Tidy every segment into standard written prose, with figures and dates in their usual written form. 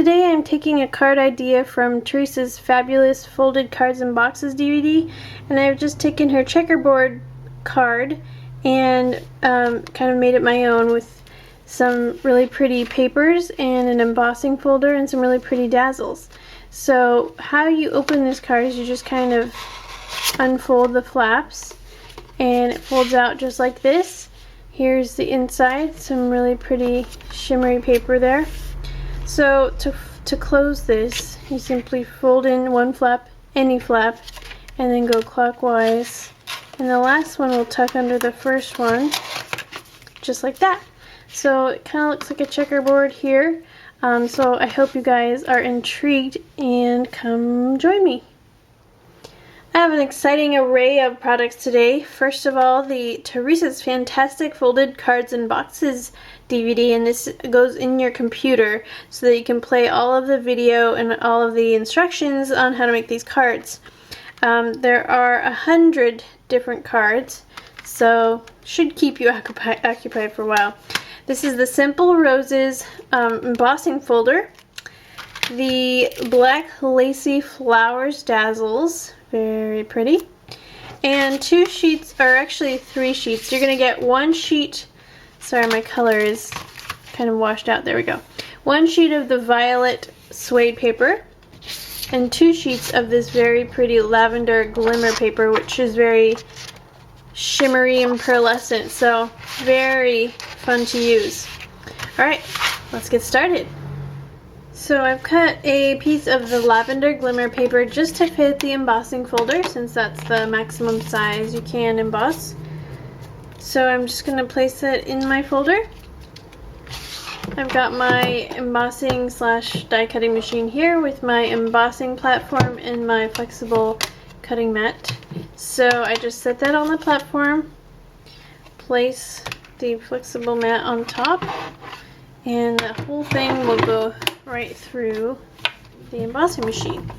today I'm taking a card idea from Teresa's Fabulous Folded Cards and Boxes DVD, and I've just taken her checkerboard card and kind of made it my own with some really pretty papers and an embossing folder and some really pretty dazzles. So how you open this card is you just kind of unfold the flaps and it folds out just like this. Here's the inside, some really pretty shimmery paper there. So to close this, you simply fold in one flap, any flap, and then go clockwise. And the last one will tuck under the first one, just like that. So it kind of looks like a checkerboard here. So I hope you guys are intrigued and come join me. I have an exciting array of products today. First of all, the Teresa's Fantastic Folded Cards and Boxes DVD, and this goes in your computer so that you can play all of the video and all of the instructions on how to make these cards. There are 100 different cards, so should keep you occupied for a while. This is the Simple Roses embossing folder, the Black Lacy Flowers Dazzles, very pretty, and 2 sheets, or actually 3 sheets. You're going to get 1 sheet, sorry my color is kind of washed out, there we go. 1 sheet of the violet suede paper, and 2 sheets of this very pretty lavender glimmer paper, which is very shimmery and pearlescent, so very fun to use. Alright, let's get started. So I've cut a piece of the lavender glimmer paper just to fit the embossing folder, since that's the maximum size you can emboss. So I'm just going to place it in my folder. I've got my embossing / die cutting machine here with my embossing platform and my flexible cutting mat. So I just set that on the platform, place the flexible mat on top, and the whole thing will go right through the embossing machine.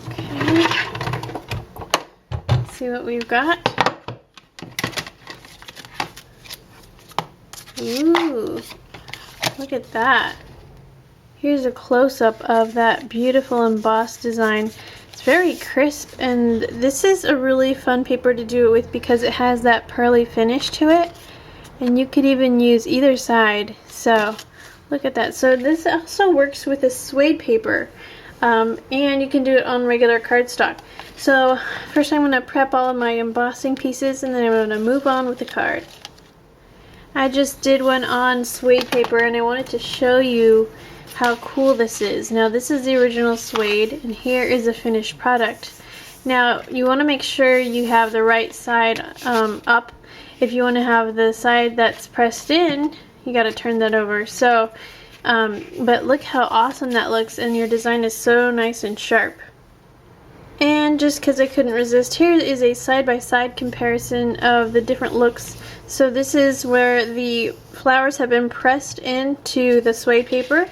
Okay, let's see what we've got. Ooh, look at that. Here's a close-up of that beautiful embossed design. It's very crisp, and this is a really fun paper to do it with because it has that pearly finish to it, and you could even use either side. So look at that. So this also works with a suede paper, and you can do it on regular cardstock. So first I'm going to prep all of my embossing pieces, and then I'm going to move on with the card. I just did one on suede paper, and I wanted to show you how cool this is. Now this is the original suede, and here is a finished product. Now you want to make sure you have the right side up. If you want to have the side that's pressed in, you got to turn that over. So but look how awesome that looks, and your design is so nice and sharp. And just because I couldn't resist, here is a side-by-side comparison of the different looks. So this is where the flowers have been pressed into the suede paper.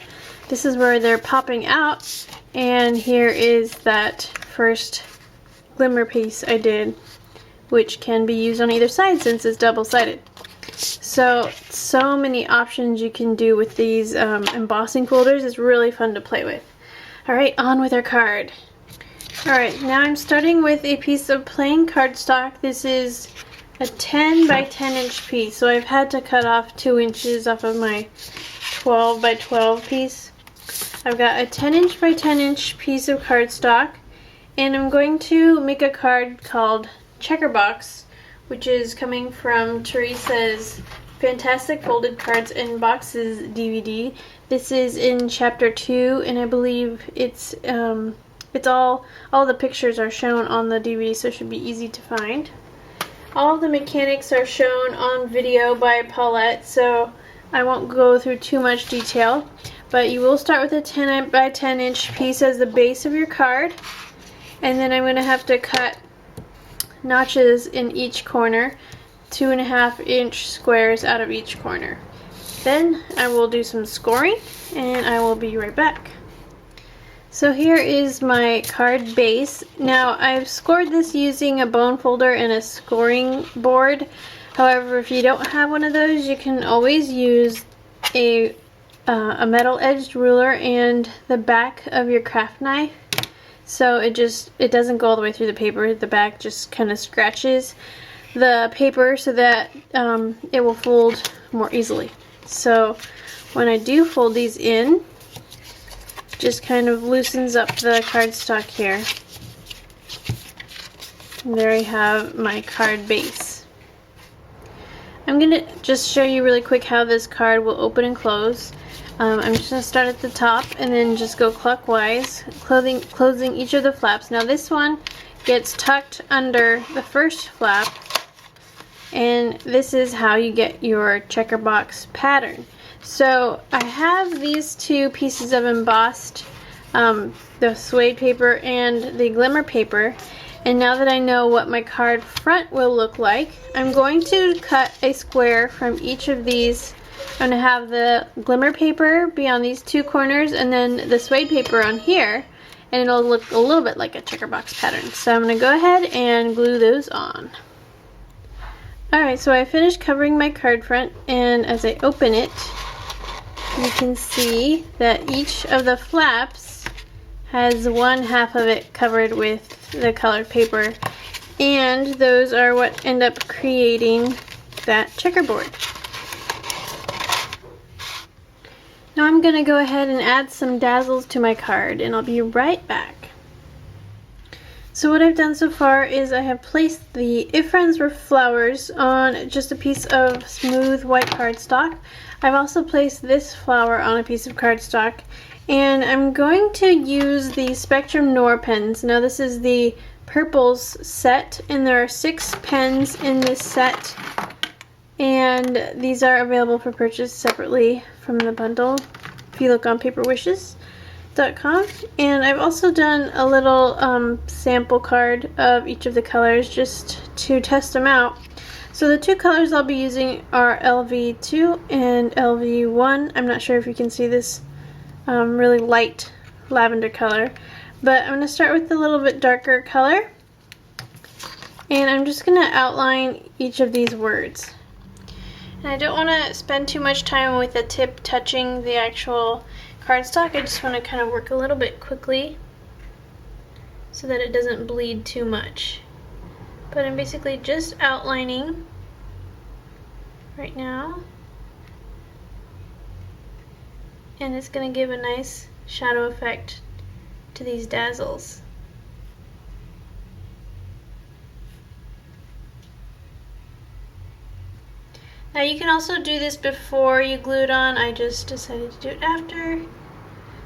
This is where they're popping out, and here is that first glimmer piece I did, which can be used on either side since it's double-sided. So many options you can do with these embossing folders. It's really fun to play with. Alright, on with our card. Alright, now I'm starting with a piece of plain cardstock. This is a 10 by 10 inch piece, so I've had to cut off 2 inches off of my 12 by 12 piece. I've got a 10 inch by 10 inch piece of cardstock, and I'm going to make a card called Checkerbox, which is coming from Teresa's Fantastic Folded Cards and Boxes DVD. This is in chapter 2, and I believe it's all the pictures are shown on the DVD, so it should be easy to find. All the mechanics are shown on video by Paulette, so I won't go through too much detail. But you will start with a 10 by 10 inch piece as the base of your card, and then I'm going to have to cut notches in each corner, 2.5 inch squares out of each corner. Then I will do some scoring, and I will be right back. So here is my card base. Now I've scored this using a bone folder and a scoring board. However, if you don't have one of those, you can always use a metal edged ruler and the back of your craft knife. So it doesn't go all the way through the paper. The back just kind of scratches the paper so that it will fold more easily. So when I do fold these in, just kind of loosens up the cardstock here. And there I have my card base. I'm going to just show you really quick how this card will open and close. I'm just going to start at the top and then just go clockwise, closing each of the flaps. Now this one gets tucked under the first flap, and this is how you get your checker box pattern. So I have these two pieces of embossed, the suede paper and the glimmer paper, and now that I know what my card front will look like, I'm going to cut a square from each of these. I'm going to have the glimmer paper be on these two corners and then the suede paper on here, and it'll look a little bit like a checker box pattern. So I'm going to go ahead and glue those on. Alright, so I finished covering my card front, and as I open it, you can see that each of the flaps has one half of it covered with the colored paper, and those are what end up creating that checkerboard. Now I'm going to go ahead and add some dazzles to my card, and I'll be right back. So what I've done so far is I have placed the If Friends Were Flowers on just a piece of smooth white cardstock. I've also placed this flower on a piece of cardstock, and I'm going to use the Spectrum Noir pens. Now this is the purples set, and there are 6 pens in this set, and these are available for purchase separately from the bundle if you look on paperwishes.com. And I've also done a little sample card of each of the colors just to test them out. So the two colors I'll be using are LV2 and LV1. I'm not sure if you can see this really light lavender color, but I'm going to start with the little bit darker color, and I'm just going to outline each of these words. And I don't want to spend too much time with the tip touching the actual cardstock. I just want to kind of work a little bit quickly so that it doesn't bleed too much. But I'm basically just outlining right now, and it's going to give a nice shadow effect to these dazzles. Now you can also do this before you glue it on. I just decided to do it after,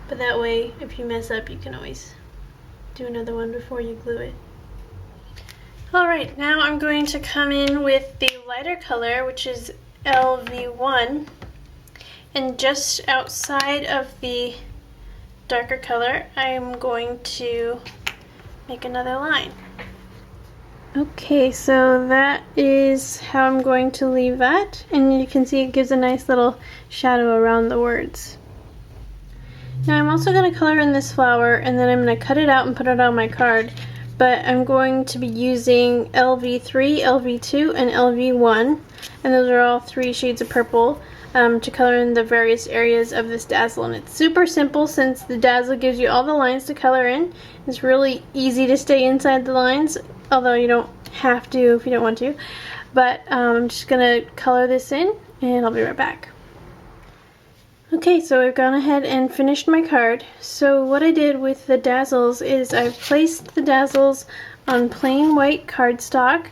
but that way if you mess up you can always do another one before you glue it. Alright, now I'm going to come in with the lighter color, which is LV1, and just outside of the darker color I'm going to make another line. Okay, so that is how I'm going to leave that, and you can see it gives a nice little shadow around the words. Now I'm also going to color in this flower, and then I'm going to cut it out and put it on my card, but I'm going to be using LV3, LV2, and LV1, and those are all 3 shades of purple to color in the various areas of this dazzle. And it's super simple since the dazzle gives you all the lines to color in. It's really easy to stay inside the lines, although you don't have to if you don't want to. But I'm just going to color this in, and I'll be right back. Okay, so I've gone ahead and finished my card. So what I did with the dazzles is I've placed the dazzles on plain white cardstock,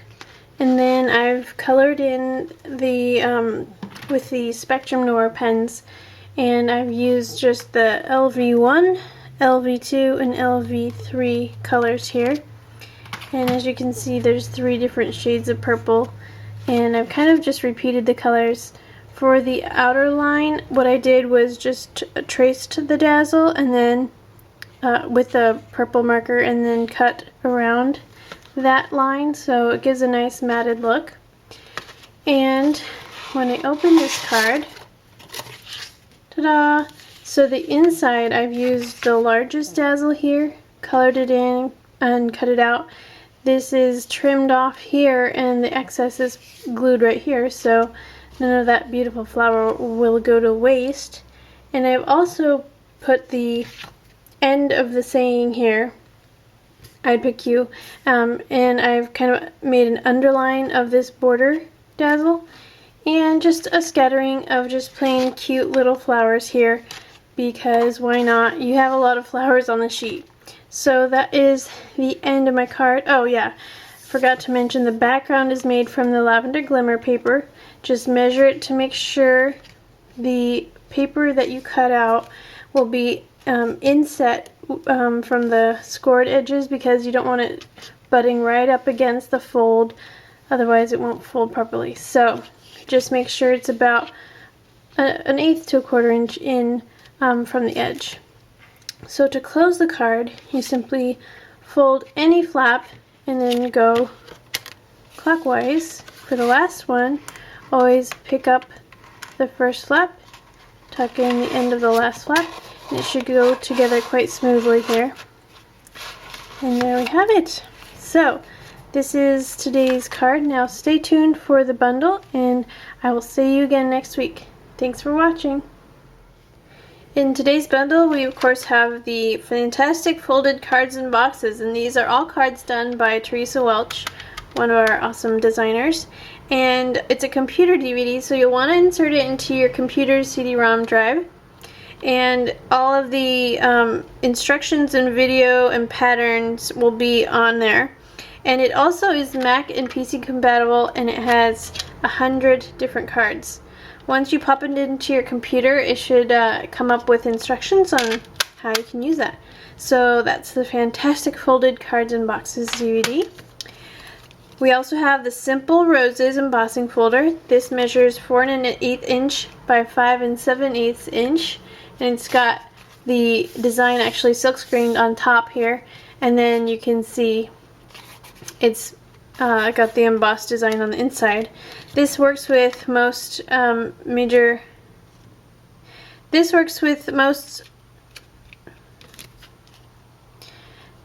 and then I've colored in the with the Spectrum Noir pens, and I've used just the LV1, LV2, and LV3 colors here. And as you can see, there's 3 different shades of purple, and I've kind of just repeated the colors. For the outer line, what I did was just traced the dazzle and then with a purple marker, and then cut around that line so it gives a nice matted look. And when I open this card, ta-da! So the inside, I've used the largest dazzle here, colored it in and cut it out. This is trimmed off here and the excess is glued right here, so none of that beautiful flower will go to waste. And I've also put the end of the saying here, I'd pick you, and I've kind of made an underline of this border dazzle and just a scattering of just plain cute little flowers here, because why not? You have a lot of flowers on the sheet. So that is the end of my card. Oh yeah, forgot to mention the background is made from the lavender glimmer paper. Just measure it to make sure the paper that you cut out will be inset from the scored edges, because you don't want it butting right up against the fold, otherwise it won't fold properly. So just make sure it's about an 1/8 to 1/4 inch in from the edge. So to close the card, you simply fold any flap and then go clockwise. For the last one, always pick up the first flap, tuck in the end of the last flap, and it should go together quite smoothly here. And there we have it. So this is today's card. Now stay tuned for the bundle, and I will see you again next week. Thanks for watching. In today's bundle, we of course have the fantastic folded cards and boxes, and these are all cards done by Teresa Welch, one of our awesome designers. And it's a computer DVD, so you'll want to insert it into your computer's CD-ROM drive. And all of the instructions and video and patterns will be on there. And it also is Mac and PC compatible, and it has 100 different cards. Once you pop it into your computer, it should come up with instructions on how you can use that. So that's the fantastic folded cards and boxes DVD. We also have the Simple Roses embossing folder. This measures 4 1/8 inch by 5 7/8 inch, and it's got the design actually silk screened on top here, and then you can see it's got the embossed design on the inside. This works with most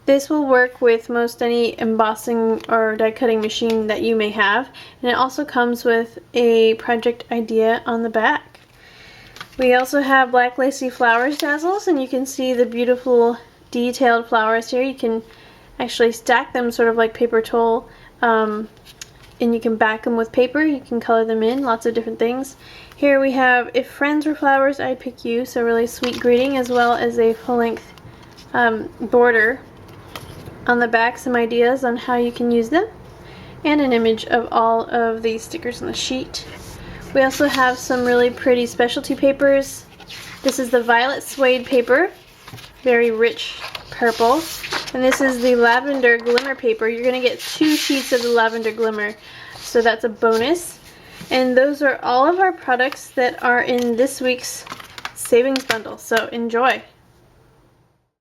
This will work with most any embossing or die cutting machine that you may have, and it also comes with a project idea on the back. We also have Black Lacy Flowers dazzles, and you can see the beautiful detailed flowers here. You can actually stack them sort of like paper towel, and you can back them with paper. You can color them in, lots of different things. Here we have If Friends Were Flowers, I'd Pick You, so really sweet greeting, as well as a full-length border. On the back, some ideas on how you can use them, and an image of all of the stickers on the sheet. We also have some really pretty specialty papers. This is the Violet Suede paper, very rich purple, and this is the Lavender Glimmer paper. You're going to get 2 sheets of the Lavender Glimmer, so that's a bonus. And those are all of our products that are in this week's savings bundle, so enjoy!